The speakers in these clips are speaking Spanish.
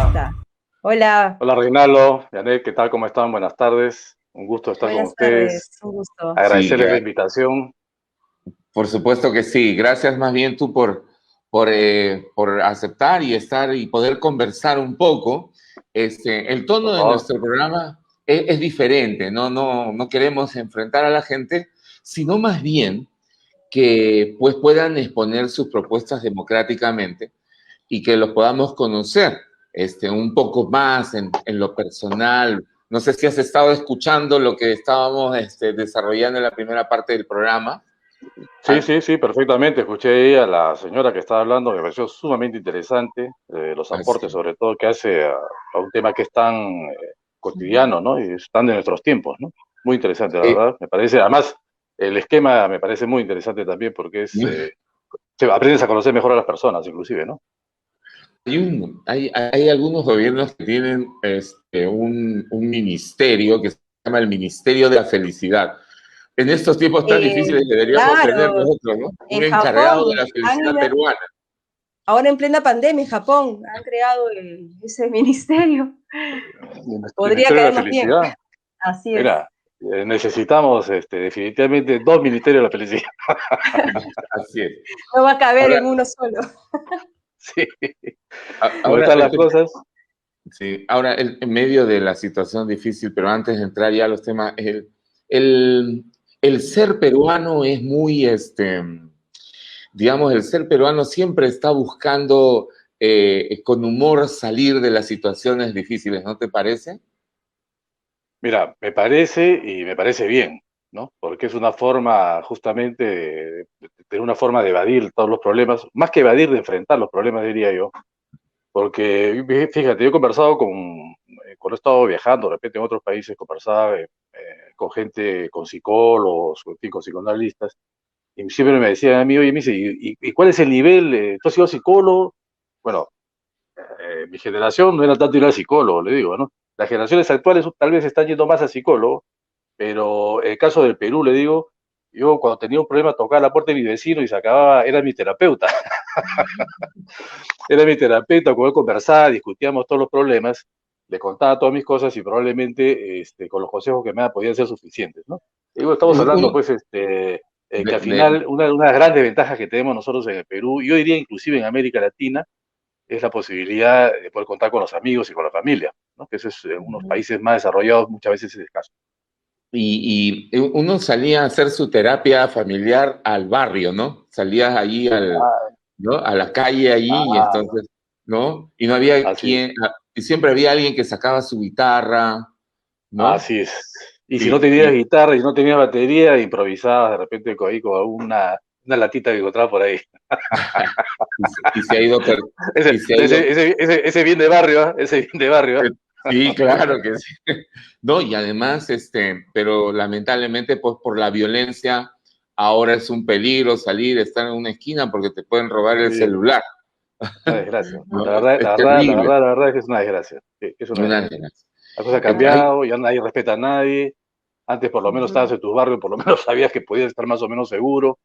Está. Hola, Hola Reinaldo, Janet, ¿qué tal? ¿Cómo están? Buenas tardes. Un gusto estar con buenas tardes, ustedes. un gusto. Sí, Agradecerles la invitación. por supuesto que sí. Gracias más bien tú por aceptar y estar y poder conversar un poco. El Por tono de favor. nuestro programa es diferente, no queremos enfrentar a la gente, sino más bien que pues puedan exponer sus propuestas democráticamente y que los podamos conocer un poco más en lo personal. No sé si has estado escuchando lo que estábamos desarrollando en la primera parte del programa. Sí, sí, sí, perfectamente. Escuché ahí a la señora que estaba hablando, me pareció sumamente interesante, los aportes Así. sobre todo que hace a un tema que es tan cotidiano, ¿no? Y es tan de nuestros tiempos, ¿no? Muy interesante, la Eh, verdad. Me parece, además, el esquema me parece muy interesante también porque aprendes a conocer mejor a las personas, inclusive, ¿no? hay algunos gobiernos que tienen un ministerio que se llama el Ministerio de la Felicidad. En estos tiempos tan Eh, difíciles deberíamos tener claro, nosotros, ¿no? Un en encargado de Japón, la felicidad peruana. ahora en plena pandemia en Japón, han creado ese ministerio. El Podría Ministerio de la caernos bien, Felicidad. así es. Mira, necesitamos definitivamente dos ministerios de la felicidad. Así es. No va a caber Ahora, en uno solo. Sí, ¿cómo ahora están las cosas? sí, ahora en medio de la situación difícil, pero antes de entrar ya a los temas, el, el ser peruano es muy, digamos, el ser peruano siempre está buscando con humor salir de las situaciones difíciles, ¿no te parece? Mira, me parece y me parece bien, ¿no? Porque es una forma justamente de una forma de evadir todos los problemas, más que evadir, de enfrentar los problemas, diría yo. Porque fíjate, yo he conversado cuando he estado viajando, de repente en otros países, conversaba con gente, con psicólogos, en fin, con psicoanalistas, y siempre me decían a mí, oye, me dice, ¿y cuál es el nivel? ¿Tú has sido psicólogo? Bueno, mi generación no era tanto ir al psicólogo, le digo, ¿no? Las generaciones actuales tal vez están yendo más al psicólogo, pero en el caso del Perú, le digo, yo cuando tenía un problema tocaba la puerta de mi vecino y se acababa, era mi terapeuta. Era mi terapeuta, con él conversaba, discutíamos todos los problemas, le contaba todas mis cosas y probablemente con los consejos que me da podían ser suficientes, ¿no? Y bueno, estamos hablando, Uno pues, que al de, final una de las grandes ventajas que tenemos nosotros en el Perú, yo diría inclusive en América Latina, es la posibilidad de poder contar con los amigos y con la familia, ¿no? Que eso es en unos países más desarrollados muchas veces es escaso. y uno salía a hacer su terapia familiar al barrio, ¿no? Salías allí ¿no? A la calle allí y Ah, entonces, ¿no? Y no había así es. y siempre había alguien que sacaba su guitarra, ¿no? Así es. Y si no Sí, tenías guitarra y no tenías batería, improvisabas de repente ahí con una latita que encontrabas por ahí. y se ha ido, Ese, y se ha ido, ese, ese, ese, ese bien de barrio, ¿ah? Ese bien de barrio. ¿Ah? sí, claro que sí. No, y además, pero lamentablemente, pues por la violencia, ahora es un peligro salir, estar en una esquina porque te pueden robar el Sí, celular, una desgracia. ¿no? La verdad, Es la verdad, la terrible. verdad, la verdad es que es una desgracia. Sí, es una Una desgracia. desgracia. La cosa ha Hay, cambiado, ya nadie respeta a nadie. Antes por lo menos Ujú, estabas en tu barrio, por lo menos sabías que podías estar más o menos seguro.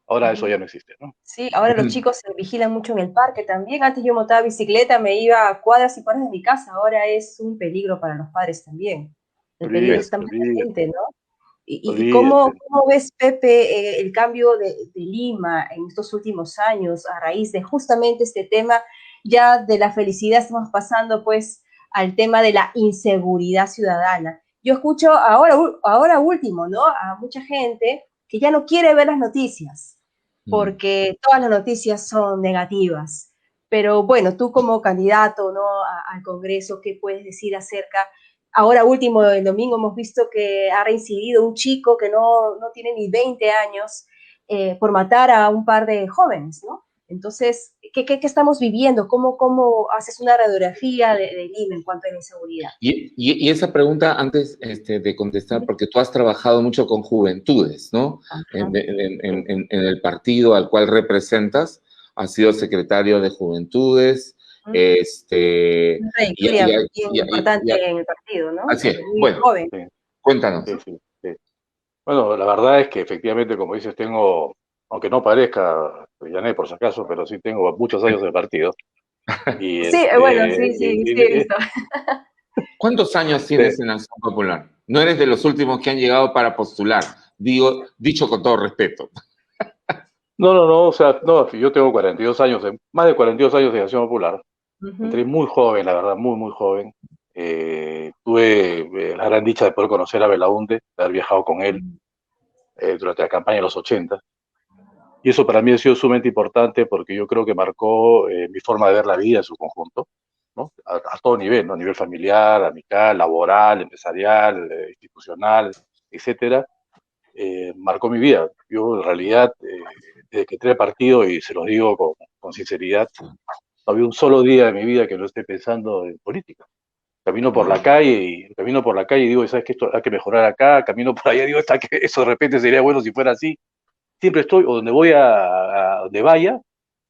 Ahora eso ujú. ya no existe, ¿no? Sí, ahora los chicos se vigilan mucho en el parque también. Antes yo montaba bicicleta, me iba a cuadras y cuadras de mi casa. Ahora es un peligro para los padres también. El peligro Olvídate, está más olvídate, latente, ¿no? ¿Y olvídate. cómo ves, Pepe, el cambio de Lima en estos últimos años a raíz de justamente este tema? Ya de la felicidad estamos pasando pues al tema de la inseguridad ciudadana. Yo escucho ahora último, ¿no? A mucha gente que ya no quiere ver las noticias Mm. porque todas las noticias son negativas. Pero bueno, tú como candidato, ¿no? Al Congreso, ¿qué puedes decir acerca? Ahora último, el domingo hemos visto que ha reincidido un chico que no tiene ni 20 años por matar a un par de jóvenes, ¿no? Entonces, ¿qué estamos viviendo? ¿Cómo haces una radiografía de Lima en cuanto a la inseguridad? Y esa pregunta, antes de contestar, porque tú has trabajado mucho con juventudes, ¿no? Ajá. En el partido al cual representas, has sido secretario de juventudes, Una y, trayectoria bien importante en el partido, ¿no? así es. Desde muy Bueno, joven. Sí, cuéntanos. sí, sí, sí. Bueno, la verdad es que efectivamente, como dices, tengo, aunque no parezca, Janet, por si acaso, pero sí tengo muchos años de partido. Y Sí, bueno, sí, sí, sí he visto. ¿Cuántos años tienes en Acción Popular? No eres de los últimos que han llegado para postular, digo, dicho con todo respeto. no, no, no, o sea, no, yo tengo 42 años, más de 42 años de Acción Popular. Entré Ujú. muy joven, la verdad, muy, muy joven. Tuve la gran dicha de poder conocer a Belaúnde, de haber viajado con él durante la campaña de los 80. Y eso para mí ha sido sumamente importante porque yo creo que marcó mi forma de ver la vida en su conjunto, ¿no? A todo nivel, ¿no? A nivel familiar, amical, laboral, empresarial, institucional, etcétera. Marcó mi vida. Yo, en realidad, desde que entré al partido, y se los digo con sinceridad, no había un solo día de mi vida que no esté pensando en política. Camino por la calle y digo, ¿sabes qué? Esto hay que mejorar acá, camino por allá y digo, que eso de repente sería bueno si fuera así. Siempre estoy, o donde voy a donde vaya,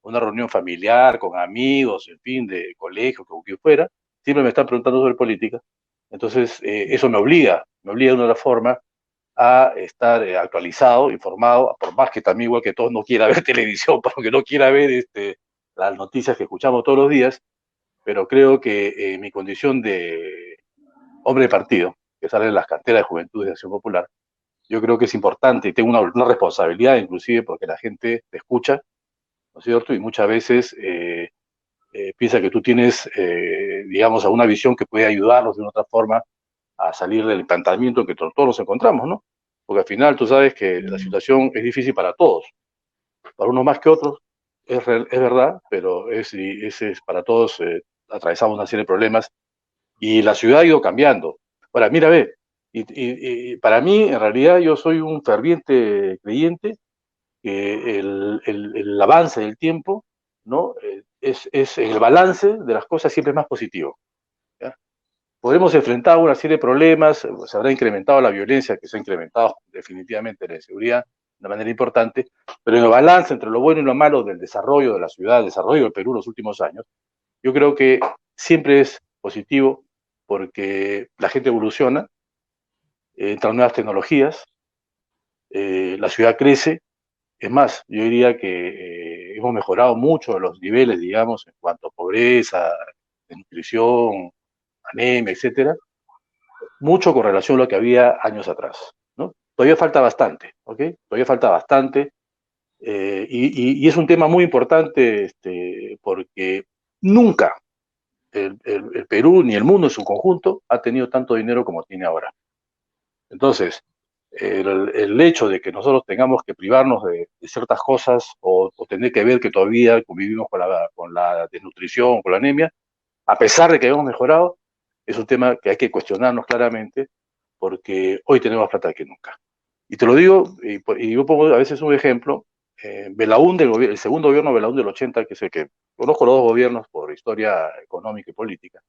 una reunión familiar, con amigos, en fin, de colegio, como que fuera, siempre me están preguntando sobre política. Entonces, eso me obliga de una otra forma a estar actualizado, informado, por más que también, igual que todos, no quiera ver televisión, porque no quiera ver las noticias que escuchamos todos los días, pero creo que mi condición de hombre de partido, que sale en las carteras de Juventud de Acción Popular, yo creo que es importante y tengo una responsabilidad, inclusive, porque la gente te escucha, ¿no es cierto? Y muchas veces piensa que tú tienes, digamos, alguna visión que puede ayudarlos de una otra forma a salir del encantamiento en que todos nos encontramos, ¿no? Porque al final tú sabes que la situación es difícil para todos, para unos más que otros, es verdad, pero es para todos, atravesamos una serie de problemas y la ciudad ha ido cambiando. Ahora, mira, ve, y para mí, en realidad, yo soy un ferviente creyente que el avance del tiempo, ¿no? Es el balance de las cosas siempre es más positivo. ¿Ya? Podremos enfrentar una serie de problemas, se habrá incrementado la violencia, que se ha incrementado definitivamente la inseguridad de una manera importante, pero en el balance entre lo bueno y lo malo del desarrollo de la ciudad, el desarrollo del Perú en los últimos años, yo creo que siempre es positivo porque la gente evoluciona, entran nuevas tecnologías, la ciudad crece. Es más, yo diría que hemos mejorado mucho los niveles, digamos, en cuanto a pobreza, desnutrición, anemia, etcétera, mucho con relación a lo que había años atrás, ¿no? Todavía falta bastante, ¿ok? Todavía falta bastante, y es un tema muy importante, porque nunca el Perú ni el mundo en su conjunto ha tenido tanto dinero como tiene ahora. Entonces, el hecho de que nosotros tengamos que privarnos de ciertas cosas o tener que ver que todavía convivimos con la desnutrición, con la anemia, a pesar de que hemos mejorado, es un tema que hay que cuestionarnos claramente porque hoy tenemos más plata que nunca. Y te lo digo, y yo pongo a veces un ejemplo, Belaúnde, el segundo gobierno de Belaúnde del 80, que es el que conozco los dos gobiernos por historia económica y política,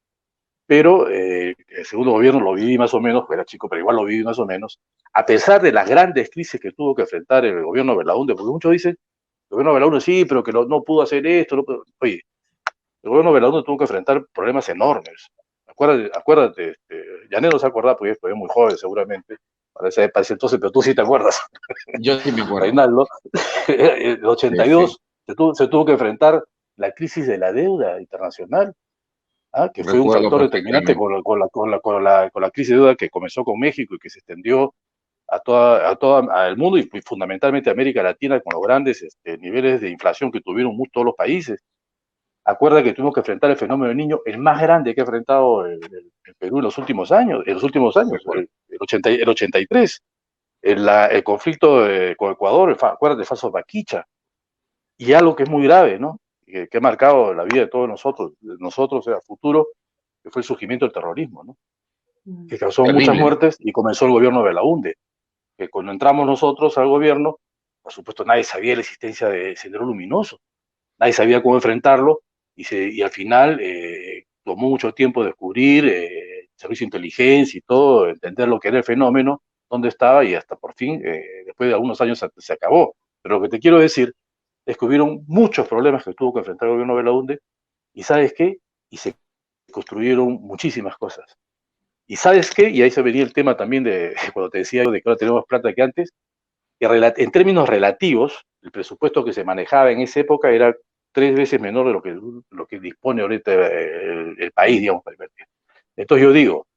pero el segundo gobierno lo viví más o menos, era chico, pero igual lo viví más o menos, a pesar de las grandes crisis que tuvo que enfrentar el gobierno de Belaúnde, porque muchos dicen, el gobierno de Belaúnde sí, pero que no pudo hacer esto, oye, el gobierno de Belaúnde tuvo que enfrentar problemas enormes. Acuérdate, Yané no se acuerda, porque es muy joven seguramente, para ese entonces, pero tú sí te acuerdas, Yo sí me acuerdo. Reinaldo, en el Sí, sí, 82 se tuvo que enfrentar la crisis de la deuda internacional, que fue un recuerdo factor determinante perfectamente. con la crisis de deuda que comenzó con México y que se extendió al mundo y fundamentalmente a América Latina con los grandes niveles de inflación que tuvieron todos los países. Acuerda que tuvimos que enfrentar el fenómeno del niño, el más grande que ha enfrentado el Perú en los últimos años, Recuerdo. el 83, el conflicto con Ecuador, acuérdate, el falso Baquicha, y algo que es muy grave, ¿no? Que ha marcado la vida de todos nosotros a futuro, que fue el surgimiento del terrorismo, ¿no? Que causó muchas Terrible. muertes y comenzó el gobierno de Belaúnde, que cuando entramos nosotros al gobierno, por supuesto nadie sabía la existencia de Sendero Luminoso, nadie sabía cómo enfrentarlo y al final tomó mucho tiempo descubrir, servicio de inteligencia y todo, entender lo que era el fenómeno, dónde estaba y hasta por fin, después de algunos años se acabó. Pero lo que te quiero decir es que hubieron muchos problemas que tuvo que enfrentar el gobierno de Belaúnde y ¿sabes qué? Y se construyeron muchísimas cosas. Y ¿sabes qué? Y ahí se venía el tema también de cuando te decía yo de que ahora tenemos plata que antes, que en términos relativos, el presupuesto que se manejaba en esa época era 3 veces menor de lo que dispone ahorita el país, digamos, para invertir. Entonces yo digo,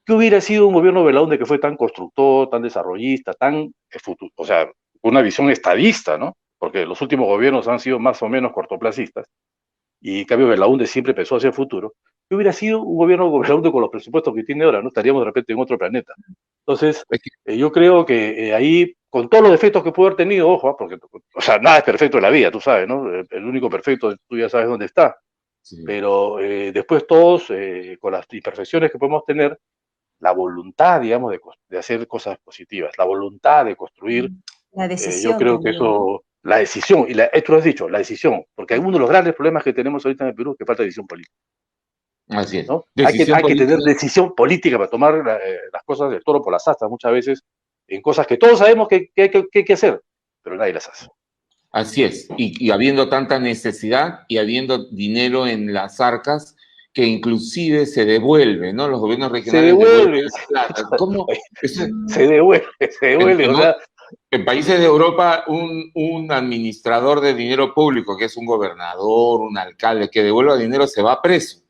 ¿qué hubiera sido un gobierno de Belaúnde que fue tan constructor, tan desarrollista, tan futuro, o sea, con una visión estadista, ¿no? Porque los últimos gobiernos han sido más o menos cortoplacistas, y en cambio Belaúnde siempre pensó hacia el futuro. ¿Qué hubiera sido un gobierno de Belaúnde con los presupuestos que tiene ahora? ¿No? Estaríamos de repente en otro planeta. Entonces, Es que, yo creo que ahí, con todos los defectos que pudo haber tenido, ojo, porque, o sea, nada es perfecto en la vida, tú sabes, ¿no? El único perfecto, tú ya sabes dónde está. sí. Pero después todos, con las imperfecciones que podemos tener, la voluntad, digamos, de hacer cosas positivas, la voluntad de construir, La yo decisión creo que también, ¿no? eso, la decisión, tú lo has dicho, la decisión, porque uno de los grandes problemas que tenemos ahorita en el Perú es que falta decisión política, Así es. ¿no? Hay que, Decisión hay que tener política. decisión política para tomar las cosas del toro por las astas muchas veces, en cosas que todos sabemos que hay que hacer, pero nadie las hace. Así es, y habiendo tanta necesidad y habiendo dinero en las arcas que inclusive se devuelve, ¿no? Los gobiernos Se regionales devuelven devuelve, la plata. ¿Cómo? se devuelve, se devuelve, o ¿No? sea, En países de Europa, un administrador de dinero público, que es un gobernador, un alcalde, que devuelva dinero se va preso, o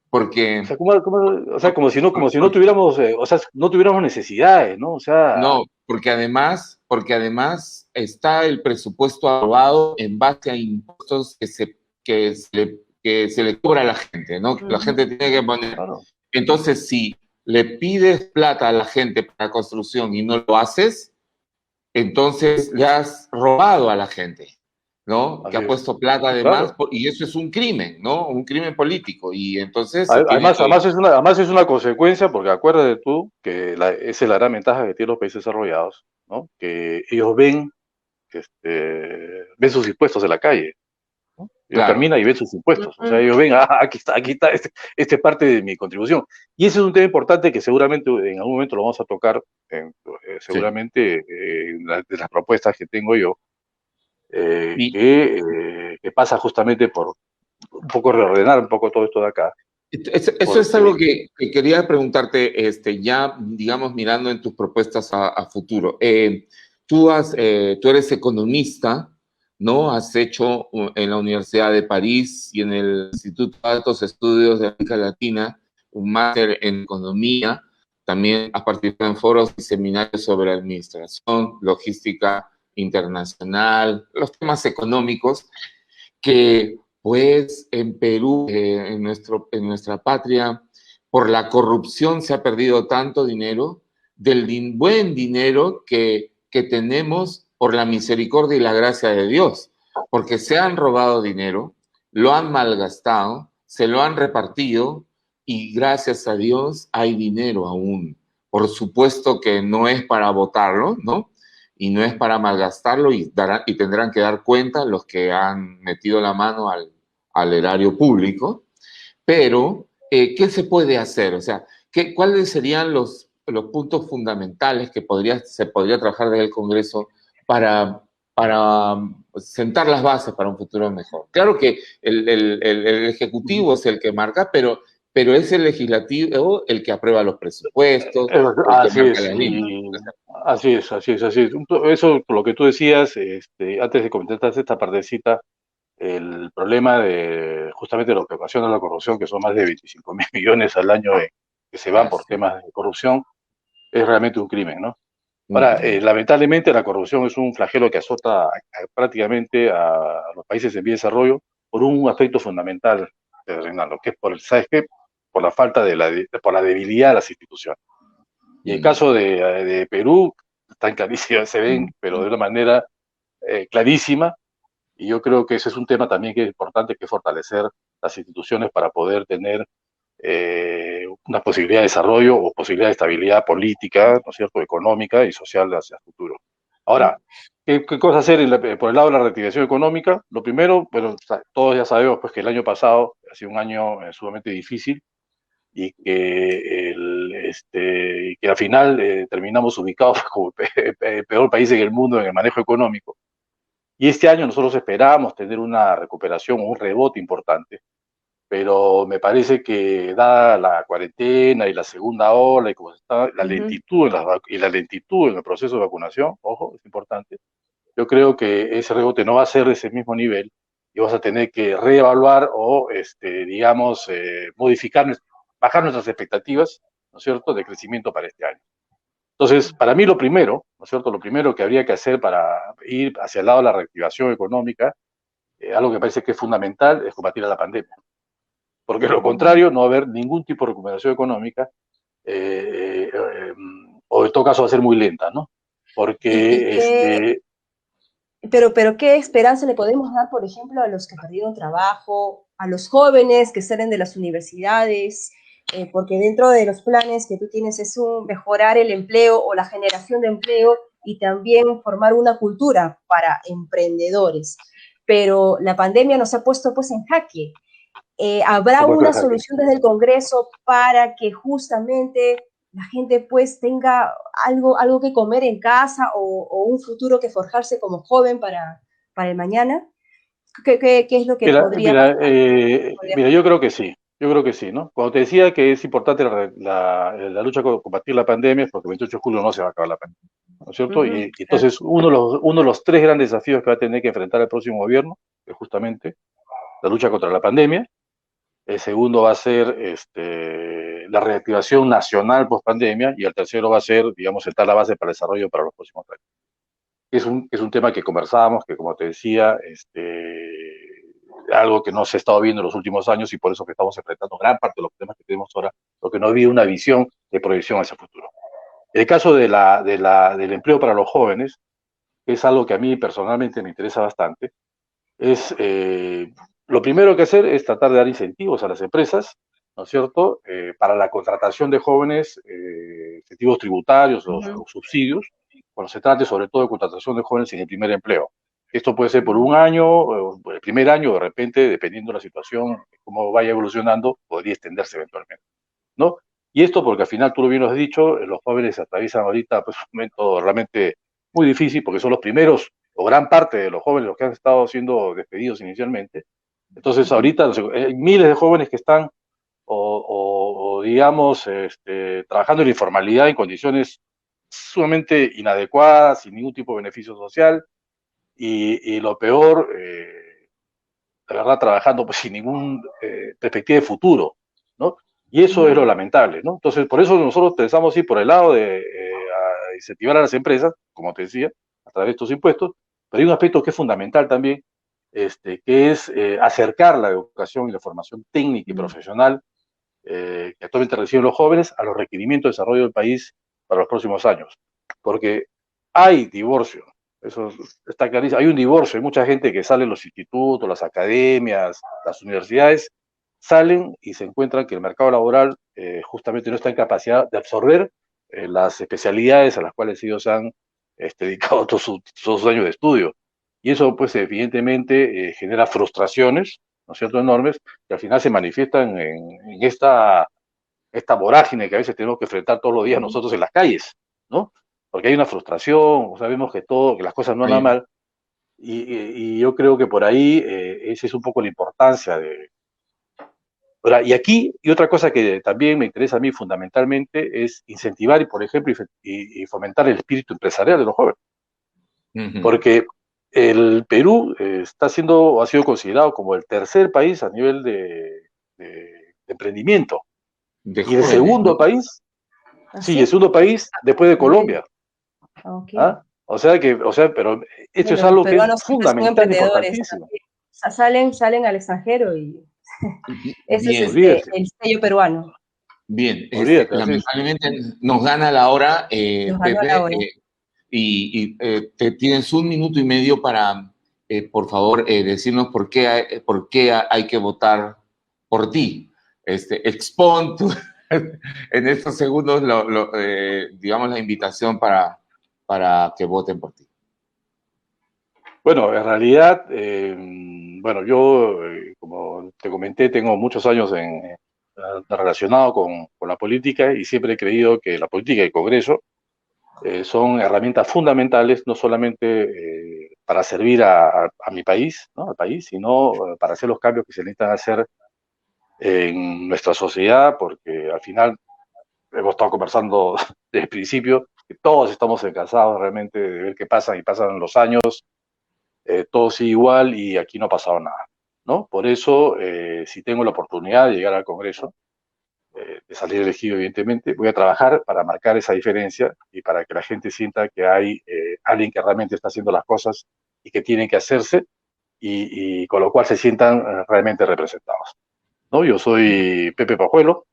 porque sea, o sea, como si no tuviéramos, o sea, no tuviéramos necesidades, ¿no? O sea, no, porque además está el presupuesto aprobado en base a impuestos que se le cobra a la gente, ¿no? Que la gente Ujú. tiene que poner. claro, Entonces, si le pides plata a la gente para construcción y no lo haces, entonces le has robado a la gente, ¿no? Que así ha es, puesto plata además, claro. y eso es un crimen, ¿no? Un crimen político, y entonces se tiene Además, que... además es una consecuencia, porque acuérdate tú que esa es la gran ventaja que tienen los países desarrollados, ¿no? Que ellos ven sus impuestos en la calle, ¿no? Ellos Claro, caminan y ven sus impuestos, o sea, Ujú. ellos ven, aquí está, este es parte de mi contribución. Y ese es un tema importante que seguramente en algún momento lo vamos a tocar, sí. seguramente de las propuestas que tengo yo, Y que pasa justamente por un poco reordenar un poco todo esto de acá, eso es porque algo que quería preguntarte, ya, digamos, mirando en tus propuestas a futuro. Tú eres economista, ¿no? Has hecho en la Universidad de París y en el Instituto de Altos Estudios de América Latina un máster en economía. También has participado en foros y seminarios sobre administración, logística internacional, los temas económicos que pues en Perú, en nuestra patria, por la corrupción se ha perdido tanto dinero, del buen dinero que tenemos por la misericordia y la gracia de Dios, porque se han robado dinero, lo han malgastado, se lo han repartido y gracias a Dios hay dinero aún. Por supuesto que no es para votarlo, ¿no? Y no es para malgastarlo y tendrán que dar cuenta los que han metido la mano al erario público, pero ¿qué se puede hacer? O sea, ¿cuáles serían los puntos fundamentales que se podría trabajar desde el Congreso para sentar las bases para un futuro mejor? Claro que el Ejecutivo es el que marca, pero es el Legislativo el que aprueba los presupuestos, el que así marca es, las líneas. y así es, así es, así es. Eso, por lo que tú decías, antes de comentar esta partecita, el problema de justamente lo que ocasiona la corrupción, que son más de 25.000 millones al año que se van por Así, temas de corrupción, es realmente un crimen, ¿no? un Ahora, crimen. lamentablemente la corrupción es un flagelo que azota prácticamente a los países en vía de desarrollo por un aspecto fundamental, Reinaldo, que es ¿sabes qué? Por la falta por la debilidad de las instituciones. Y el Mm. caso de Perú, están clarísimas, se ven, pero de una manera clarísima, y yo creo que ese es un tema también que es importante, que es fortalecer las instituciones para poder tener una posibilidad de desarrollo o posibilidad de estabilidad política, ¿no es cierto?, económica y social hacia el futuro. Ahora, ¿qué cosa hacer por el lado de la reactivación económica? Lo primero, bueno, todos ya sabemos pues, que el año pasado ha sido un año sumamente difícil, y que al final terminamos ubicados como el peor país en el mundo en el manejo económico. Y este año nosotros esperábamos tener una recuperación o un rebote importante, pero me parece que dada la cuarentena y la segunda ola y como está la lentitud la lentitud en el proceso de vacunación, ojo, es importante, yo creo que ese rebote no va a ser de ese mismo nivel y vas a tener que reevaluar o, digamos, modificar, bajar nuestras expectativas, ¿no es cierto?, de crecimiento para este año. Entonces, para mí lo primero, ¿no es cierto?, lo primero que habría que hacer para ir hacia el lado de la reactivación económica, algo que me parece que es fundamental, es combatir a la pandemia. Porque de lo contrario no va a haber ningún tipo de recuperación económica, o en todo caso va a ser muy lenta, ¿no? ¿Y Porque qué, pero qué esperanza le podemos dar, por ejemplo, a los que perdieron trabajo, a los jóvenes que salen de las universidades? Porque dentro de los planes que tú tienes es mejorar el empleo o la generación de empleo y también formar una cultura para emprendedores. Pero la pandemia nos ha puesto pues en jaque. ¿Habrá una solución desde el Congreso para que justamente la gente pues tenga algo que comer en casa o un futuro que forjarse como joven para el mañana? ¿Qué es lo que Mira, podría mira, pasar? mira, yo creo que sí, ¿no? Cuando te decía que es importante la lucha con combatir la pandemia, es porque el 28 de julio no se va a acabar la pandemia, ¿no es cierto? Y Claro. entonces uno de los tres grandes desafíos que va a tener que enfrentar el próximo gobierno es justamente la lucha contra la pandemia. El segundo va a ser la reactivación nacional post pandemia y el tercero va a ser, digamos, sentar la base para el desarrollo para los próximos años. Es un tema que conversábamos, que como te decía, algo que no se ha estado viendo en los últimos años y por eso que estamos enfrentando gran parte de los temas que tenemos ahora, porque no había una visión de proyección hacia el futuro. El caso del empleo para los jóvenes, que es algo que a mí personalmente me interesa bastante, es lo primero que hacer es tratar de dar incentivos a las empresas, ¿no es cierto?, para la contratación de jóvenes, incentivos tributarios o subsidios, cuando se trate sobre todo de contratación de jóvenes en el primer empleo. Esto puede ser por un año, el primer año, de repente, dependiendo de la situación, cómo vaya evolucionando, podría extenderse eventualmente, ¿no? Y esto porque al final, tú lo bien lo has dicho, los jóvenes atraviesan ahorita pues, un momento realmente muy difícil porque son los primeros, o gran parte de los jóvenes los que han estado siendo despedidos inicialmente. Entonces ahorita hay miles de jóvenes que están o digamos, trabajando en la informalidad en condiciones sumamente inadecuadas, sin ningún tipo de beneficio social, y lo peor, la verdad, trabajando pues, sin ninguna perspectiva de futuro, ¿no? Y eso es lo lamentable, ¿no? Entonces, por eso nosotros pensamos ir por el lado de incentivar a las empresas, como te decía, a través de estos impuestos, pero hay un aspecto que es fundamental también, que es acercar la educación y la formación técnica y profesional que actualmente reciben los jóvenes a los requerimientos de desarrollo del país para los próximos años. Porque hay divorcio, eso está clarísimo, hay un divorcio, hay mucha gente que sale de los institutos, las academias, las universidades, salen y se encuentran que el mercado laboral justamente no está en capacidad de absorber las especialidades a las cuales ellos han dedicado todos sus años de estudio. Y eso, pues, evidentemente genera frustraciones, ¿no es cierto?, enormes, que al final se manifiestan en esta vorágine que a veces tenemos que enfrentar todos los días nosotros en las calles, ¿no? Porque hay una frustración, sabemos que todo, que las cosas no andan Ahí. mal, y yo creo que por ahí esa es un poco la importancia de... Ahora, y aquí, y otra cosa que también me interesa a mí fundamentalmente es incentivar, y por ejemplo, y fomentar el espíritu empresarial de los jóvenes, porque el Perú ha sido considerado como el tercer país a nivel de emprendimiento, De y el jóvenes, ¿no? segundo país, sí, el ¿Así? segundo país después de A nivel, Colombia. ok. ¿Ah? Pero esto es Bueno, los algo que es peruanos siempre son fundamental, emprendedores importantísimo. también. O sea, salen al extranjero y ese es Bien, Olvídate, el sello peruano. bien. olvídate, así es. Lamentablemente nos gana la hora, Nos ganó la Pepe, hora. te tienes un minuto y medio para, por favor, decirnos por qué hay que votar por ti. Expon en estos segundos, digamos, la invitación para que voten por ti. Bueno, en realidad, bueno, yo, como te comenté, tengo muchos años relacionado con la política y siempre he creído que la política y el Congreso son herramientas fundamentales, no solamente para servir a mi país, ¿no?, al país, sino para hacer los cambios que se necesitan hacer en nuestra sociedad, porque al final hemos estado conversando desde el principio, que todos estamos cansados realmente de ver qué pasa y pasan los años, todo sigue igual y aquí no ha pasado nada, ¿no? Por eso, si tengo la oportunidad de llegar al Congreso, de salir elegido evidentemente, voy a trabajar para marcar esa diferencia y para que la gente sienta que hay alguien que realmente está haciendo las cosas y que tienen que hacerse y con lo cual se sientan realmente representados, ¿no? Yo soy Pepe Pajuelo,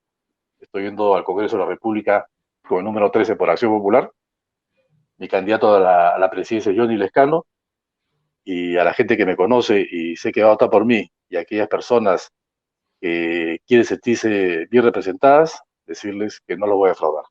estoy yendo al Congreso de la República con el número 13 por Acción Popular. Mi candidato a la presidencia es Johnny Lescano, y a la gente que me conoce y sé que va a votar por mí, y a aquellas personas que quieren sentirse bien representadas, decirles que no lo voy a defraudar.